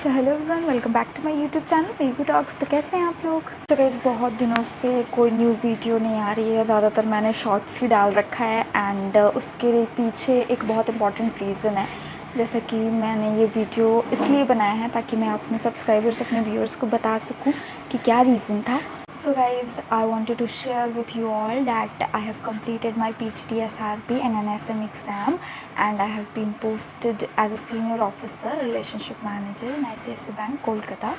So hello everyone, welcome back to my YouTube channel वीगू talks. तो कैसे हैं आप लोग? तो गाइस बहुत दिनों से कोई न्यू वीडियो नहीं आ रही है, ज़्यादातर मैंने शॉर्ट्स ही डाल रखा है एंड उसके पीछे एक बहुत इंपॉर्टेंट रीज़न है। जैसे कि मैंने ये वीडियो इसलिए बनाया है ताकि मैं अपने सब्सक्राइबर्स, अपने व्यूअर्स को बता सकूँ कि क्या रीज़न था। So guys, I wanted to share with you all that I have completed my PhD SRP and NSM exam and I have been posted as a senior officer, relationship manager in ICICI Bank, Kolkata.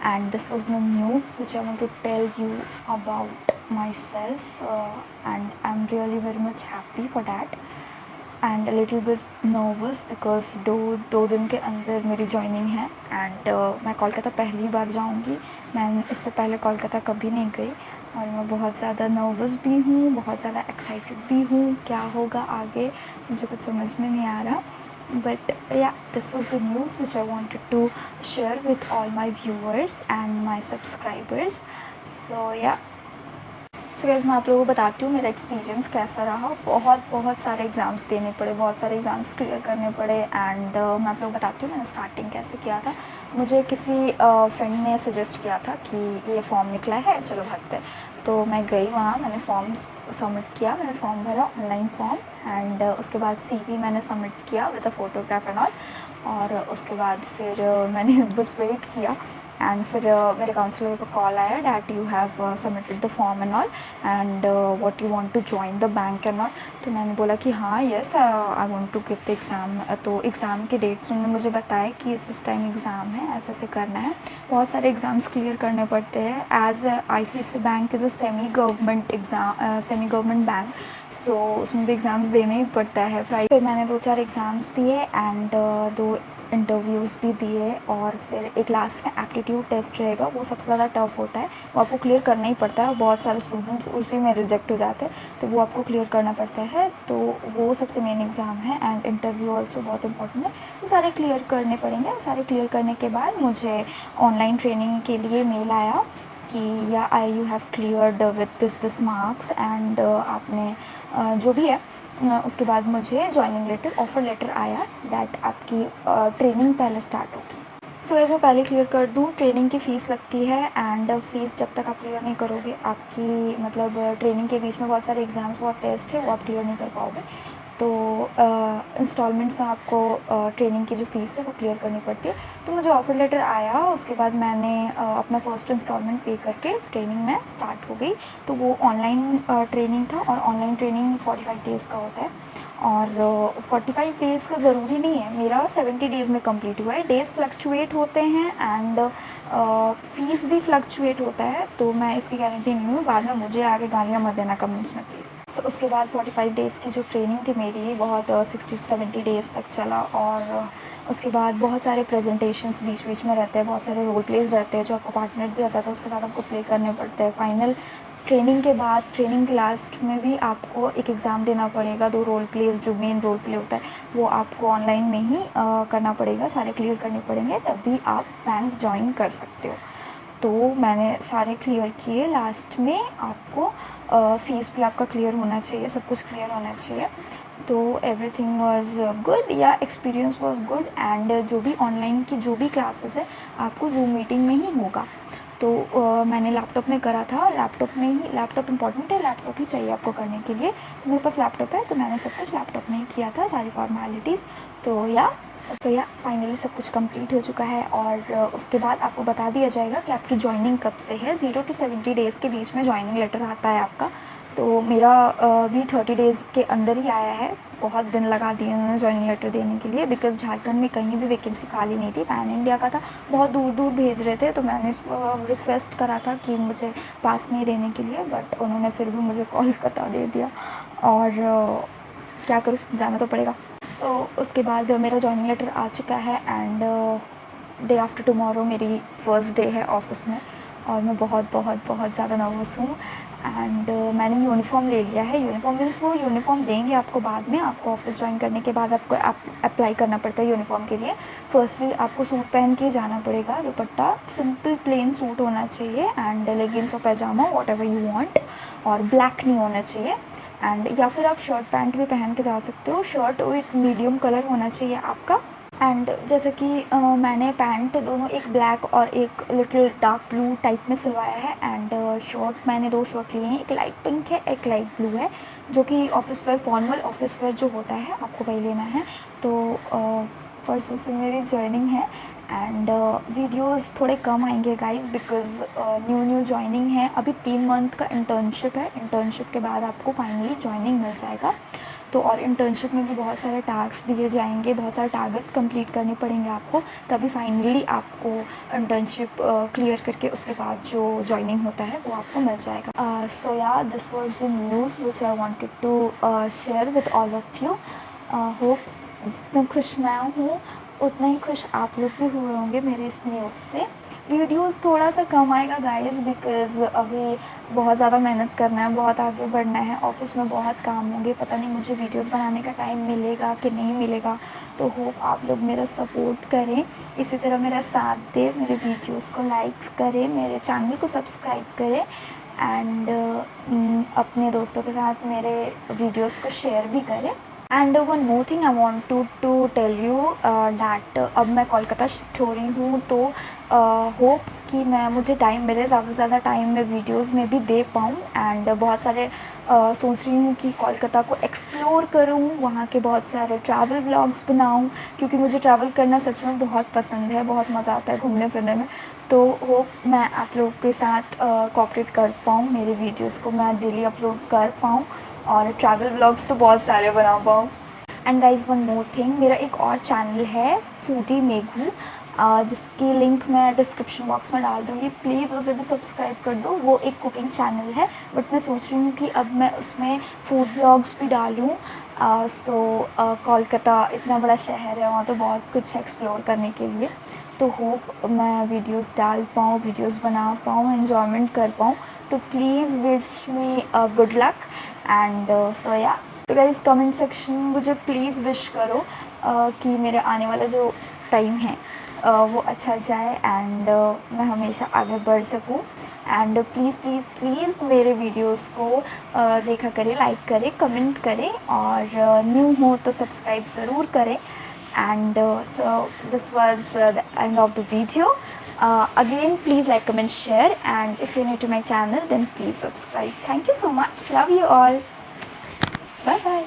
And this was the news which I want to tell you about myself and I'm really very much happy for that. And little bit nervous because दो दिन के अंदर मेरी joining है and मैं कोलकाता पहली बार जाऊंगी। मैं इससे पहले कोलकाता कभी नहीं गई और मैं बहुत ज़्यादा नर्वस भी हूँ, बहुत ज़्यादा एक्साइटेड भी हूँ। क्या होगा आगे मुझे कुछ समझ में नहीं आ रहा, but yeah this was the news which I wanted to share with all my viewers and my subscribers. So yeah so guys मैं आप लोगों को बताती हूँ मेरा एक्सपीरियंस कैसा रहा। बहुत सारे एग्ज़ाम्स देने पड़े, बहुत सारे एग्ज़ाम्स क्लियर करने पड़े एंड मैं आप लोगों को बताती हूँ मैंने स्टार्टिंग कैसे किया था। मुझे किसी फ्रेंड ने सजेस्ट किया था कि ये फॉर्म निकला है, चलो भरते हैं। तो मैं गई वहाँ, मैंने फॉर्म्स सबमिट किया, मैंने फॉर्म भरा, ऑनलाइन फॉर्म एंड उसके बाद CV मैंने सबमिट किया with a photograph and all. और उसके बाद फिर मैंने बस वेट किया एंड फिर मेरे काउंसलर को कॉल आया that you have submitted the form and all and what you want to join the bank and all. तो मैंने बोला कि हाँ yes I want to give the exam. तो एग्ज़ाम के डेट्स उन्होंने मुझे बताया कि इस टाइम एग्ज़ाम है, ऐसे ऐसे करना है। बहुत सारे एग्ज़ाम्स क्लियर करने पड़ते हैं as ICICI bank is a semi government exam, semi government bank. So उसमें भी एग्ज़ाम्स देने ही पड़ता है। फिर मैंने 2-4 एग्ज़ाम्स दिए एंड 2 इंटरव्यूज़ भी दिए और फिर एक लास्ट में एप्टीट्यूड टेस्ट रहेगा, वो सबसे ज़्यादा टफ होता है, वो आपको क्लियर करना ही पड़ता है। बहुत सारे स्टूडेंट्स उसी में रिजेक्ट हो जाते हैं, तो वो आपको क्लियर करना पड़ता है। तो वो सबसे मेन एग्ज़ाम है एंड इंटरव्यू ऑल्सो बहुत इंपॉर्टेंट है। वो सारे क्लियर करने पड़ेंगे। सारे क्लियर करने के बाद मुझे ऑनलाइन ट्रेनिंग के लिए मेल आया कि या you have cleared with this marks and आपने जो भी है उसके बाद मुझे जॉइनिंग लेटर, ऑफ़र लेटर आया डैट आपकी ट्रेनिंग पहले स्टार्ट होगी। सो गाइस मैं पहले क्लियर कर दूँ, ट्रेनिंग की फ़ीस लगती है एंड फ़ीस जब तक आप क्लियर नहीं करोगे, आपकी मतलब ट्रेनिंग के बीच में बहुत सारे एग्ज़ाम्स, बहुत टेस्ट है, वो आप क्लियर नहीं कर पाओगे। तो इंस्टॉलमेंट में आपको ट्रेनिंग की जो फ़ीस है वो क्लियर करनी पड़ती है। तो मुझे ऑफ़र लेटर आया, उसके बाद मैंने अपना फ़र्स्ट इंस्टॉलमेंट पे करके ट्रेनिंग में स्टार्ट हो गई। तो वो ऑनलाइन ट्रेनिंग था और ऑनलाइन ट्रेनिंग 45 डेज़ का होता है और 45 डेज़ का ज़रूरी नहीं है, मेरा 70 डेज़ में कंप्लीट हुआ है। डेज़ फ्लक्चुएट होते हैं एंड फ़ीस भी फ्लक्चुएट होता है, तो मैं इसकी गारंटी नहीं हूँ, बाद में मुझे आगे गालियाँ मत देना कमेंट्स में प्लीज़। सो उसके बाद 45 डेज़ की जो ट्रेनिंग थी मेरी बहुत 60 से 70 डेज़ तक चला और उसके बाद बहुत सारे प्रेजेंटेशंस बीच बीच में रहते हैं, बहुत सारे रोल प्लेज रहते हैं जो आपको पार्टनर दिया जाता है उसके साथ आपको प्ले करने पड़ते हैं। फाइनल ट्रेनिंग के बाद ट्रेनिंग के लास्ट में भी आपको एक एग्ज़ाम देना पड़ेगा, 2 रोल प्लेज जो मेन रोल प्ले होता है वो आपको ऑनलाइन में ही करना पड़ेगा, सारे क्लियर करने पड़ेंगे तभी आप बैंक ज्वाइन कर सकते हो। तो मैंने सारे क्लियर किए। लास्ट में आपको फ़ीस भी आपका क्लियर होना चाहिए, सब कुछ क्लियर होना चाहिए। तो एवरीथिंग वाज गुड या एक्सपीरियंस वाज गुड एंड जो भी ऑनलाइन की जो भी क्लासेस है आपको जूम मीटिंग में ही होगा। तो मैंने लैपटॉप में करा था, लैपटॉप में ही, लैपटॉप इंपॉर्टेंट है, लैपटॉप ही चाहिए आपको करने के लिए। तो मेरे पास लैपटॉप है तो मैंने सब कुछ लैपटॉप में ही किया था, सारी फॉर्मेलिटीज़। तो या फाइनली सब कुछ कंप्लीट हो चुका है और उसके बाद आपको बता दिया जाएगा कि आपकी जॉइनिंग कब से है। 0 to 70 डेज़ के बीच में जॉइनिंग लेटर आता है आपका। तो मेरा भी 30 डेज़ के अंदर ही आया है। बहुत दिन लगा दिए उन्होंने जॉइनिंग लेटर देने के लिए बिकॉज़ झारखंड में कहीं भी वैकेंसी खाली नहीं थी, पैन इंडिया का था, बहुत दूर दूर भेज रहे थे। तो मैंने रिक्वेस्ट करा था कि मुझे पास में ही देने के लिए, बट उन्होंने फिर भी मुझे कोलकाता दे दिया और क्या करूँ, जाना तो पड़ेगा। सो उसके बाद मेरा जॉइनिंग लेटर आ चुका है एंड डे आफ्टर टुमारो मेरी फ़र्स्ट डे है ऑफिस में और मैं बहुत ज़्यादा नर्वस हूँ एंड मैंने यूनिफ़ॉर्म ले लिया है। यूनिफ़ॉर्म मीन्स वो यूनिफ़ॉर्म देंगे आपको बाद में, आपको ऑफिस ज्वाइन करने के बाद आपको अप्लाई करना पड़ता है यूनिफ़ॉर्म के लिए। फर्स्टली आपको सूट पहन के जाना पड़ेगा, दुपट्टा सिंपल प्लेन सूट होना चाहिए एंड लेगिंग्स और पैजामा वॉट एवर यू वांट, और ब्लैक नहीं होना चाहिए एंड या फिर आप शर्ट पैंट भी पहन के जा सकते हो। शर्ट विथ मीडियम कलर होना चाहिए आपका एंड जैसे कि मैंने पैंट दोनों एक ब्लैक और एक लिटिल डार्क ब्लू टाइप में सिलवाया है। एंड शर्ट मैंने 2 शर्ट लिए हैं, एक लाइट पिंक है, एक लाइट ब्लू है, जो कि office where, formal office where जो होता है आपको वही लेना है। तो परसों से मेरी जॉइनिंग है एंड वीडियोस थोड़े कम आएंगे गाइस, बिकॉज़ न्यू जॉइनिंग है। अभी 3 मंथ का इंटर्नशिप है, इंटर्नशिप के बाद आपको फाइनली जॉइनिंग मिल जाएगा। तो और इंटर्नशिप में भी बहुत सारे टास्क दिए जाएंगे, बहुत सारे टारगेट्स कंप्लीट करने पड़ेंगे आपको, तभी फाइनली आपको इंटर्नशिप क्लियर करके उसके बाद जो जॉइनिंग होता है वो आपको मिल जाएगा। So yeah this was the news which I wanted to share with all of you. Hope जितना खुश मैं हूँ उतना ही खुश आप लोग भी हुए होंगे मेरे इस न्यूज़ से। वीडियोस थोड़ा सा कम आएगा गाइस, बिकॉज़ अभी बहुत ज़्यादा मेहनत करना है, बहुत आगे बढ़ना है, ऑफिस में बहुत काम होंगे, पता नहीं मुझे वीडियोस बनाने का टाइम मिलेगा कि नहीं मिलेगा। तो होप आप लोग मेरा सपोर्ट करें, इसी तरह मेरा साथ दें, मेरे वीडियोस को लाइक करें, मेरे चैनल को सब्सक्राइब करें एंड अपने दोस्तों के साथ मेरे वीडियोस को शेयर भी करें। And one more thing I want to tell you that अब मैं कोलकाता शिफ्ट हो रही हूँ, तो होप कि मुझे टाइम मिले, ज़्यादा से ज़्यादा टाइम मैं वीडियोस में भी दे पाऊँ। एंड बहुत सारे सोच रही हूँ कि कोलकाता को एक्सप्लोर करूँ, वहाँ के बहुत सारे ट्रैवल व्लॉग्स बनाऊँ, क्योंकि मुझे ट्रैवल करना सच में बहुत पसंद है, बहुत मज़ा आता है घूमने फिरने में। तो होप मैं आप लोगों के साथ कोऑपरेट कर पाऊँ, मेरे वीडियोस को मैं डेली अपलोड कर पाऊँ और ट्रैवल व्लॉग्स तो बहुत सारे बना पाऊँ। And guys one more thing, मेरा एक और चैनल है फूडी मेघू, जिसकी लिंक मैं डिस्क्रिप्शन बॉक्स में डाल दूँगी, प्लीज़ उसे भी सब्सक्राइब कर दो। वो एक कुकिंग चैनल है, बट मैं सोच रही हूँ कि अब मैं उसमें फूड व्लॉग्स भी डालूँ। कोलकाता इतना बड़ा शहर है, वहाँ तो बहुत कुछ है एक्सप्लोर करने के लिए। तो होप मैं वीडियोस डाल पाऊँ, वीडियोस बना पाऊँ, एन्जॉयमेंट कर पाऊँ। तो please wish me good luck and so या। तो गाइस कमेंट सेक्शन में मुझे प्लीज़ विश करो कि मेरे आने वाला जो टाइम है वो अच्छा जाए एंड मैं हमेशा आगे बढ़ सकूँ। एंड प्लीज़ प्लीज़ प्लीज़ मेरे वीडियोस को देखा करें, लाइक करें, कमेंट करें और न्यू हो तो सब्सक्राइब ज़रूर करें। And so this was the end of the video. Again, please like, comment, share, and if you're new to my channel, then please subscribe. Thank you so much. Love you all. Bye bye.